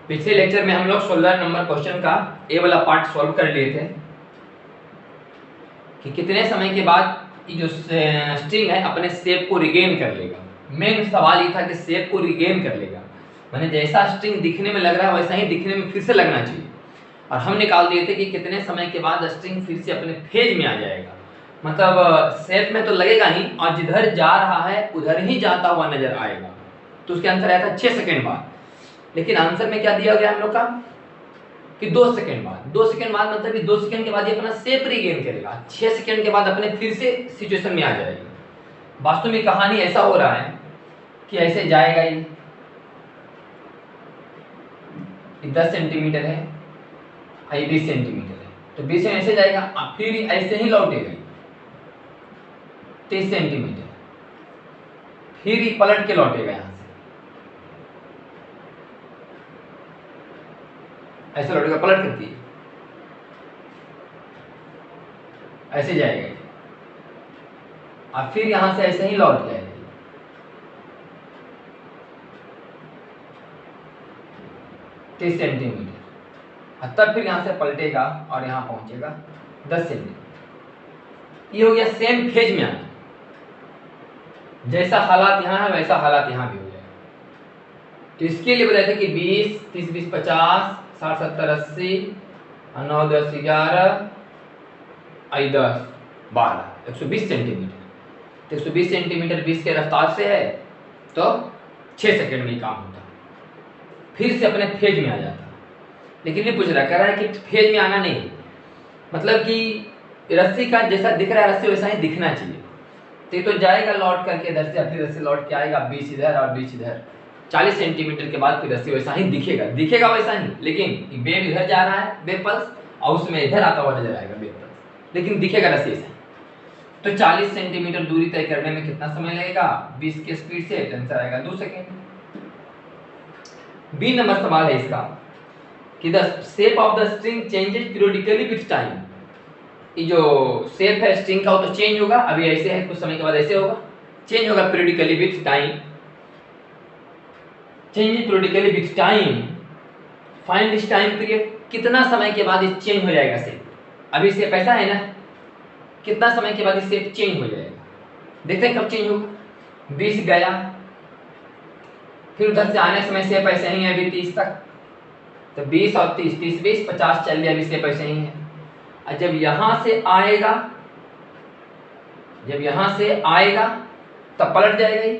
पिछले लेक्चर में हम लोग 16 नंबर क्वेश्चन का ए वाला पार्ट सॉल्व कर लिए थे कि कितने समय के बाद ये जो स्ट्रिंग है अपने शेप को रिगेन कर लेगा। मेन सवाल ये था कि शेप को रिगेन कर लेगा, माने जैसा स्ट्रिंग दिखने में लग रहा है वैसा ही दिखने में फिर से लगना चाहिए। और हम निकाल दिए थे कि कितने समय के बाद स्ट्रिंग फिर से अपने फेज में आ जाएगा, मतलब शेप में तो लगेगा ही और जिधर जा रहा है उधर ही जाता हुआ नजर आएगा। तो उसके आंसर आया था 6 सेकंड बाद। लेकिन आंसर में क्या दिया गया हम लोग का कि 2 सेकंड बाद। 2 सेकंड बाद मतलब कि 2 सेकंड के बाद ये अपना शेप रीगेन करेगा, 6 सेकंड के बाद अपने फिर से सिचुएशन में आ जाएगा। वास्तव में कहानी ऐसा हो रहा है कि ऐसे जाएगा ये 10 सेंटीमीटर है, 20 सेंटीमीटर है, तो 20 में ऐसे जाएगा, फिर ऐसे ही लौटेगा 30 सेंटीमीटर, फिर ही पलट के लौटेगा यहां से, ऐसे लौटेगा पलट करती ऐसे जाएगा और फिर यहां से ऐसे ही लौट जाएगा 30 सेंटीमीटर, और तब फिर यहां से पलटेगा और यहां पहुंचेगा 10 सेंटीमीटर। ये हो गया सेम फेज में आना। जैसा हालात यहां है वैसा हालात यहां भी हो जाएगा। तो इसके लिए बताए थे कि 20, 30, 20, 50, 60, 70, 80, 9, 10, 11, 10, 12, 120 सेंटीमीटर। तो 120 सेंटीमीटर 20 के रफ्तार से है तो 6 सेकंड में काम होता, फिर से अपने फेज में आ जाता। लेकिन ये पूछ रहा कह रहा है कि फेज में आना नहीं, मतलब कि रस्सी का जैसा दिख रहा है रस्सी वैसा ही दिखना चाहिए। तो जाएगा लौट करके इधर से, फिर रस्सी लौट के आएगा 20 इधर और 20 इधर, 40 सेंटीमीटर के बाद फिर रस्सी वैसा ही दिखेगा वैसा ही, लेकिन वेव इधर जा रहा है, वेव पल्स, और उसमें इधर आता हुआ नजर आएगा वेव पल्स, लेकिन दिखेगा रस्सी ऐसा। तो 40 सेंटीमीटर दूरी तय करने में कितना समय लगेगा? 20 के स्पीड से आंसर आएगा 2 सेकंड। बी नंबर सवाल है इसका कि the shape of the string changes periodically with time. ये जो शेप है स्ट्रिंग का वो तो चेंज होगा, अभी ऐसे है, कुछ समय के बाद ऐसे होगा, चेंज होगा periodically with time. Change periodically with time, find this time period, कितना समय के बाद ये चेंज हो जाएगा शेप। अभी शेप ऐसा है ना, कितना समय के बाद ये शेप चेंज हो जाएगा, देखते हैं कब चेंज होगा। 20 गया, फिर उधर से आने समय शेप ऐसे ही है अभी 30 तक, तो 20 और 30, 30, 20, 50 चल लिया, अभी शेप ऐसे ही है। और जब यहां से आएगा, तब पलट जाएगा ये,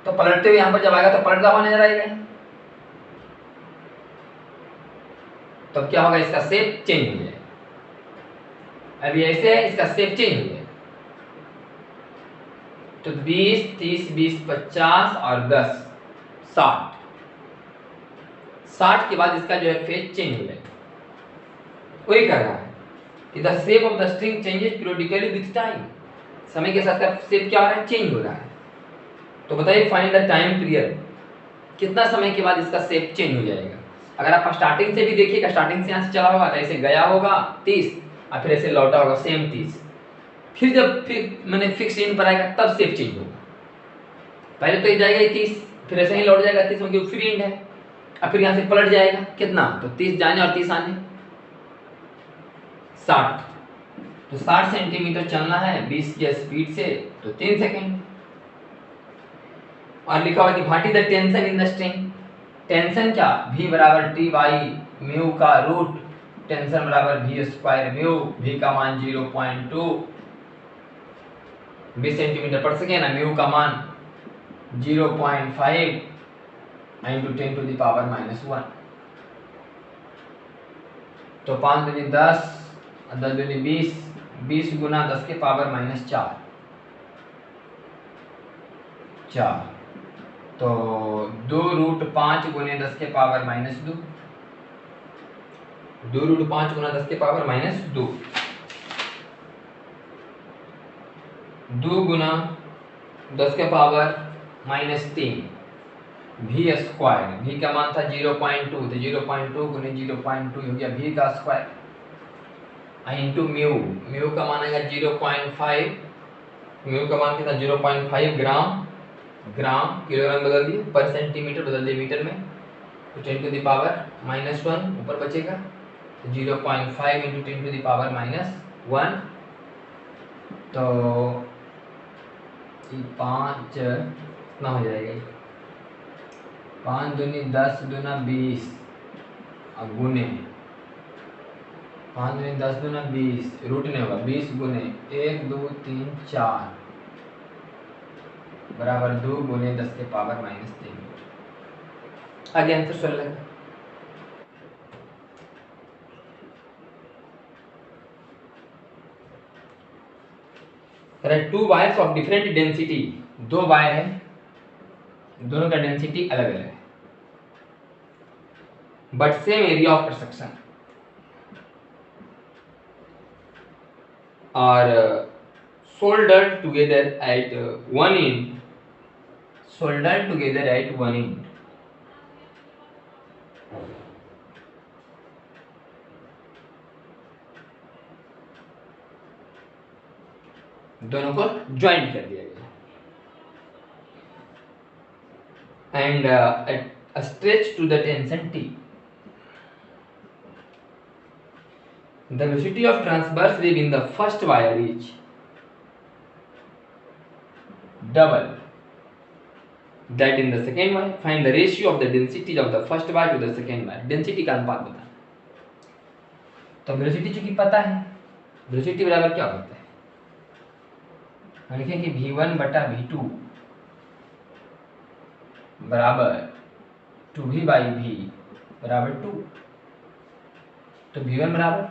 तो पलटते हुए यहां पर जब आएगा तो पलटता हुआ नजर आएगा, तो क्या होगा, इसका शेप चेंज हो जाएगा। अभी ऐसे है, इसका शेप चेंज हो जाएगा। तो 20, 30, 20, 50 और 10, 60। 60 के बाद इसका जो है फेज चेंज हो जाएगा। वही कर रहा है कि the shape of the string changes periodically with time, समय के साथ शेप क्या हो रहा है, चेंज हो रहा है। तो बताइए फाइंड द टाइम पीरियड, कितना समय के बाद इसका शेप चेंज हो जाएगा। अगर आप स्टार्टिंग से भी देखिएगा, स्टार्टिंग से यहाँ से चला होगा तो ऐसे गया होगा 30 और फिर ऐसे लौटा होगा सेम 30, फिर जब मैंने फिक्स एंड पर आएगा तब शेप चेंज होगा। पहले तो ये जाएगा 30, फिर ऐसे ही लौट जाएगा 30, क्योंकि फ्री एंड है, और फिर यहाँ से पलट जाएगा कितना, तो 30 जाने और 30 आने, 60। तो 60 सेंटीमीटर चलना है 20 की स्पीड से, तो 3 सेकंड। और लिखा हुआ कि what is the tension in the string, tension क्या, v बराबर टी बाई म्यू का रूट, टेंशन बराबर v स्क्वायर म्यू, v का मान 0.2, 20 सेंटीमीटर पर सेकेंड, म्यू का मान 0.5 into 10 to the power -1। तो 5 दूनी 10, 10 दूनी 20, 20 गुना 10 के पावर -4, 4। तो 2√5 गुने 10 के पावर -2, 2√5 गुना 10 के पावर -2, 2 गुना 10 के पावर -3, v स्क्वायर, v का मान था 0.2, तो 0.2 गुने 0.2 हो गया v का स्क्वायर, इंटू म्यू, म्यू का मान आएगा 0.5, म्यू का मान कितना 0.5 ग्राम, किलोग्राम बदल दिए, पर सेंटीमीटर बदल दिए मीटर में, तो 10⁻⁻1 ऊपर बचेगा, 0.5 इंटू 10⁻⁻1, तो 5 कितना हो जाएगा, 5 दूनी 10 दूना 20 और गुने 5 दूनी 10 दूना 20, रूट नहीं होगा, 20 गुने 1 2 3 4 बराबर 2 गुने 10⁻⁻3। आगे आंसर 16 का। To wires of different density, दो वायर है, दोनों का डेंसिटी अलग अलग है, but same area of construction, और soldered together at one end, soldered together at one end, दोनों को ज्वाइंट कर दिया गया, and stretch to the tension T. The velocity of transverse wave in the first wire is double that in the second wire. Find the ratio of the density of the first wire to the second wire. Density का अनुपात बताना। तो velocity चूंकि पता है, velocity बराबर क्या होता है, हम लिखें कि v1 बटा v2 बराबर 2v बाई v बराबर 2। तो v1 बराबर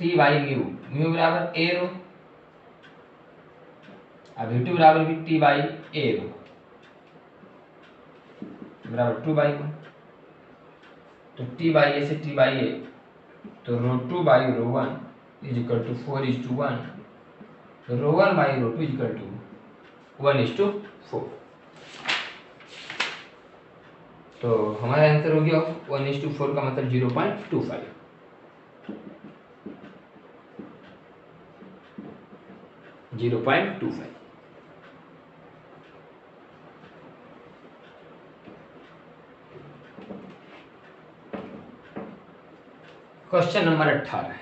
t बाई म्यू, म्यू बराबर a रो, अब v2 बराबर भी t बाई a रो बराबर 2 बाई 1। तो t बाई a से t बाई a, तो row 2 by row 1 is equal to 4:1, तो row 1 by row 2 is equal to 1:4। तो हमारा आंसर हो गया 1:4 का मतलब 0.25। क्वेश्चन नंबर 18,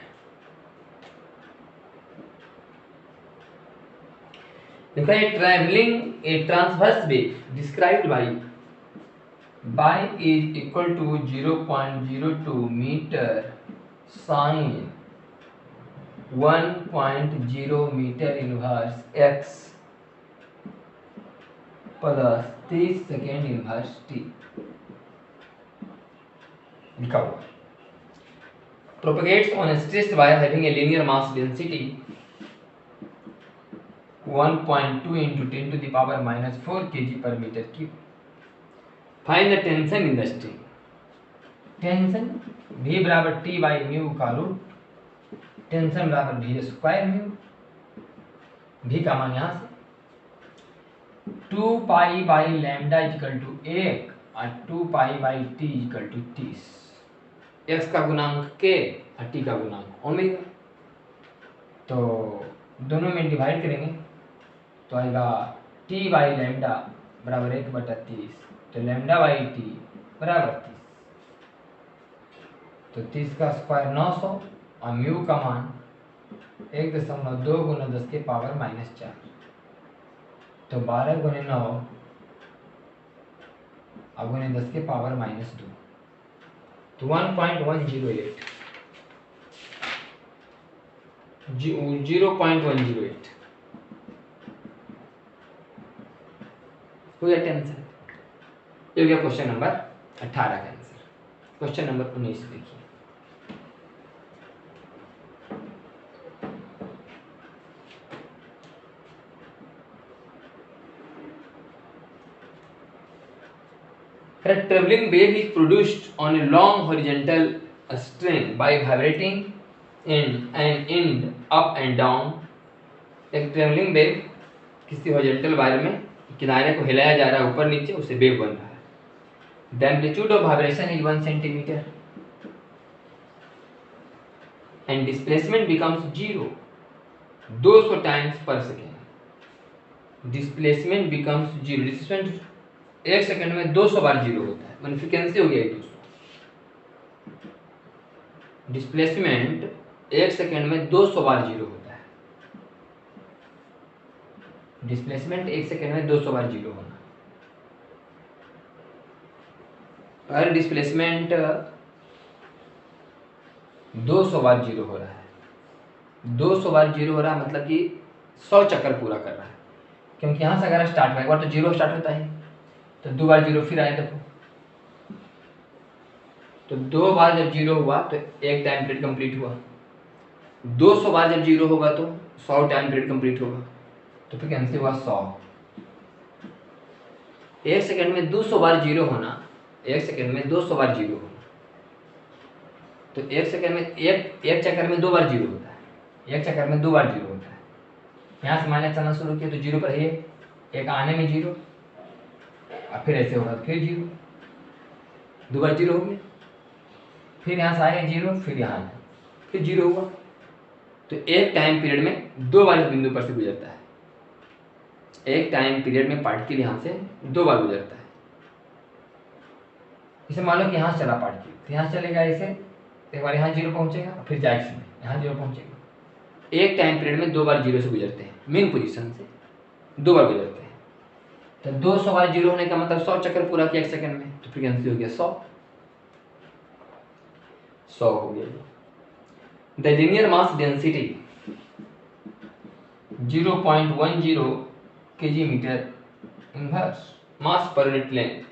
देखो a transverse wave described by is equal to 0.02 metre sine 1.0 metre inverse x plus 30 second inverse t लिखा हुआ। Propagates on a stressed wire having a linear mass density 1.2 into 10 to the power minus 4 kg per meter cube. Find the tension in the string. Tension v बराबर t by mu का root, tension बराबर v square mu, v का मान यहाँ से 2 pi by lambda equal to 1 और 2 pi by t equal to 30, x का गुणांक k और t का गुणांक ओमेगा। तो दोनों में डिवाइड करेंगे तो आएगा t बाई लैम्डा बराबर 1/30, तो लैम्डा बाई t बराबर 30, तो 30 का स्क्वायर 900 और म्यू का मान 1.2 गुना 10 के पावर माइनस 4, तो 12 गुने 9 और गुने 10 के पावर माइनस 2, तो 1.108 0.108 हो गया टेंशन। ये हो गया क्वेश्चन नंबर 18 का आंसर। क्वेश्चन नंबर 19 देखिए, a traveling wave is produced on a long horizontal string by vibrating end up and down। एक ट्रेवलिंग वेव किसी हॉरिजॉन्टल वायर में किनारे को हिलाया जा रहा है ऊपर नीचे, उससे वेव बन रहा है। The amplitude of vibration is 1 centimetre and displacement becomes 0 200 times per second. Displacement becomes 0, displacement 1 second में 200 बार जीरो होता है, मतलब फ्रीक्वेंसी हो गया 200। डिस्प्लेसमेंट 1 सेकंड में 200 बार जीरो होता है। डिस्प्लेसमेंट 1 सेकंड में 200 बार जीरो होना। अगर डिस्प्लेसमेंट 200 बार जीरो हो रहा है, 200 बार जीरो हो रहा है मतलब कि 100 चक्कर पूरा कर रहा है, क्योंकि यहाँ से अगर स्टार्ट में एक बार तो जीरो स्टार्ट होता है, तो 2 बार जीरो फिर आए देखो, तो 2 बार जब जीरो हुआ तो एक टाइम पीरियड कंप्लीट हुआ। 200 बार जब जीरो होगा तो 100 टाइम पीरियड कंप्लीट होगा, तो फिर कैंसिल हुआ 100। 1 सेकंड में 200 बार जीरो होना, 1 सेकंड में 200 बार जीरो होना, तो 1 सेकंड में एक चक्कर में 2 बार जीरो होता है, एक चक्कर में 2 बार जीरो होता है। यहाँ से माइनस चलना शुरू किया तो जीरो पर है, एक आने में जीरो, और फिर ऐसे होगा तो फिर जीरो, 2 बार जीरो हो गया, फिर यहाँ से आएगा जीरो, फिर यहाँ फिर जीरो हुआ, तो एक टाइम पीरियड में 2 बार इस बिंदु पर से गुजरता है। एक टाइम पीरियड में पार्टिकल यहाँ से 2 बार गुजरता है। इसे मान लो कि यहाँ से चला पार्टिकल, तो यहाँ से चलेगा ऐसे, एक बार यहाँ जीरो पहुंचेगा, फिर जाएगा यहाँ जीरो पहुंचेगा। एक टाइम पीरियड में 2 बार जीरो से गुजरते हैं, मेन पोजीशन से 2 बार गुजरते हैं। तो 200 बार जीरो होने का मतलब 100 चक्कर पूरा किया 1 सेकंड में, तो फ्रीक्वेंसी हो गया 100 हो गया। The linear mass density 0.10 kg metre inverse mass per unit length,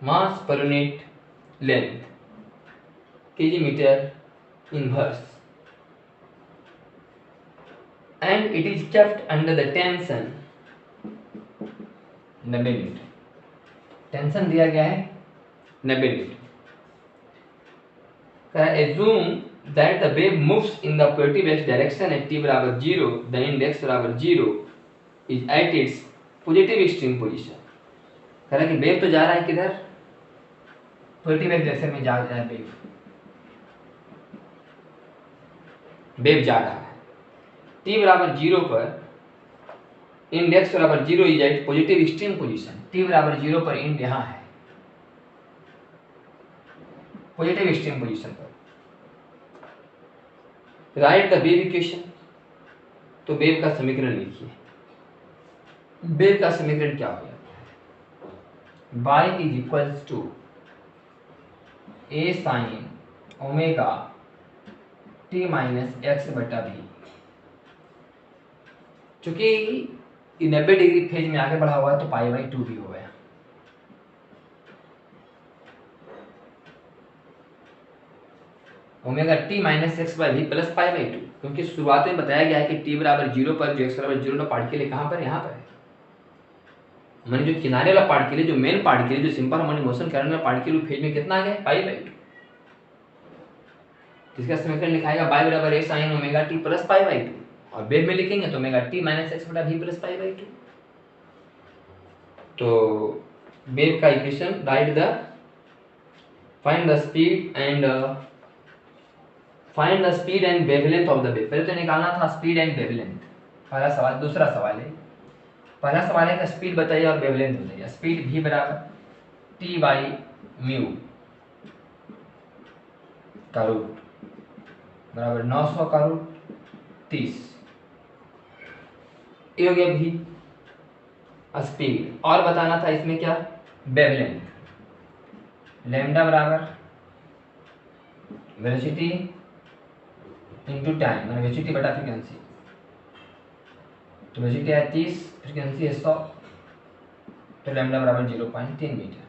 mass per unit length kg metre inverse, and it is kept under the tension 90 newton. टेंशन दिया गया है 90 newton. Assume that the wave moves in the positive x direction at t बराबर 0, the index बराबर 0 is at its positive extreme position। कह रहा है कि वेव तो जा रहा है किधर, पॉजिटिव एक्स डायरेक्शन में जा रहा है वेव जा रहा है। t बराबर 0 पर इंडेक्स बराबर 0 is at positive extreme position. t बराबर 0 पर इंड यहाँ है, पॉजिटिव एक्सट्रीम पोजीशन पर। राइट द वेव इक्वेशन, तो वेव का समीकरण लिखिए। वेव का समीकरण क्या हो जाता है, y is equals to a sine omega t minus x बटा v। चूंकि 90 डिग्री फेज में आगे बढ़ा हुआ है तो पाई बाई 2 भी हो गया। Omega t minus x by v plus pi by 2, क्योंकि शुरुआत में बताया गया है कि टी बराबर 0 पर जो एक्स बराबर 0 पार्टिकल है कहाँ पर, यहाँ पर है। मैंने जो किनारे वाला पार्टिकल है, जो मेन पार्टिकल है, जो सिंपल हार्मोनिक मोशन करने वाला पार्टिकल फेज में कितना आ गया, पाई बाई 2। इसका समीकरण लिखाएगा y बराबर a sin omega T plus pi by 2, और वेव में लिखेंगे तो ओमेगा टी माइनस एक्स बटा वी प्लस पाई बाई 2। तो वेव का equation, right the find the speed and wavelength of the wave. पहले तो निकालना था स्पीड एंड वेवलेंथ, पहला सवाल। दूसरा सवाल है, पहला सवाल है कि स्पीड बताइए और वेवलेंथ बताइए। स्पीड v बराबर टी बाई म्यू का रूट बराबर 900 का रूट 30, ये हो गया भी स्पीड। और बताना था इसमें क्या, वेवलेंथ, लैम्डा बराबर वेलोसिटी इंटू टाइम, मैंने वेलोसिटी बटा फ्रीक्वेंसी। तो वेलोसिटी है 30, फ्रीक्वेंसी है 100, तो लैम्डा बराबर 0.3 मीटर,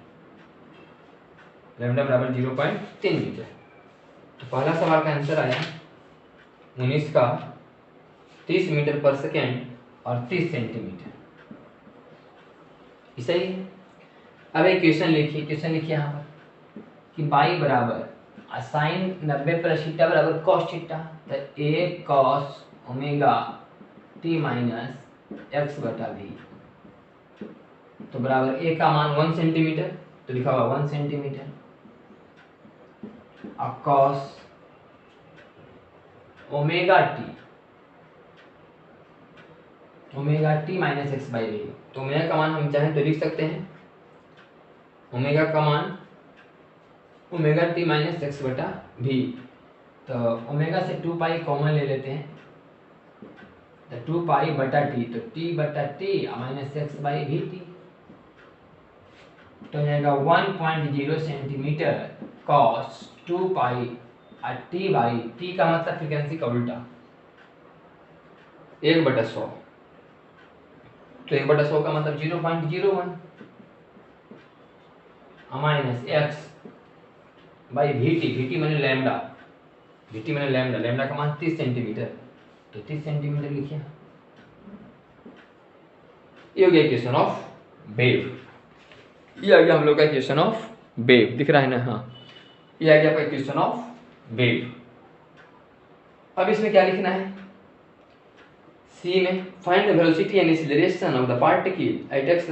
लैम्डा बराबर 0.3 मीटर। तो पहला सवाल का आंसर आया 19 का 30 मीटर पर सेकेंड और 30 सेंटीमीटर, सही है। अब एक क्वेश्चन लिखिए, क्वेश्चन लिखिए यहाँ पर कि y बराबर साइन 90 प्लस थीटा बराबर कॉस थीटा, तो a cos omega t minus x बटा v, तो बराबर a का मान 1 सेंटीमीटर, तो लिखा हुआ 1 सेंटीमीटर, और cos omega t minus x by v, तो ओमेगा का मान हम चाहें तो लिख सकते हैं ओमेगा का मान ओमेगा टी माइनस एक्स बटा भी। तो ओमेगा से 2 पाई कॉमन ले लेते हैं, तो 2 पाई बटा टी, तो टी बटा टी माइनस एक्स बाई भी टी, तो जाएगा 1.0 centimetre cos 2 pi T by T का मतलब फ्रीक्वेंसी का उल्टा 1/100, तो 1/100 का मतलब 0.01 minus x by we T मैंने लैम्डा, वीटी मैंने लैम्डा, लैम्डा का मान 30 सेंटीमीटर, तो 30 सेंटीमीटर लिखिए। ये हो गया इक्वेशन ऑफ वेव, ये आ गया हम लोग का इक्वेशन ऑफ वेव, दिख रहा है ना? हाँ, ये आ गया आपका इक्वेशन ऑफ वेव। अब इसमें क्या लिखना है? सी में find the velocity and acceleration of the particle at x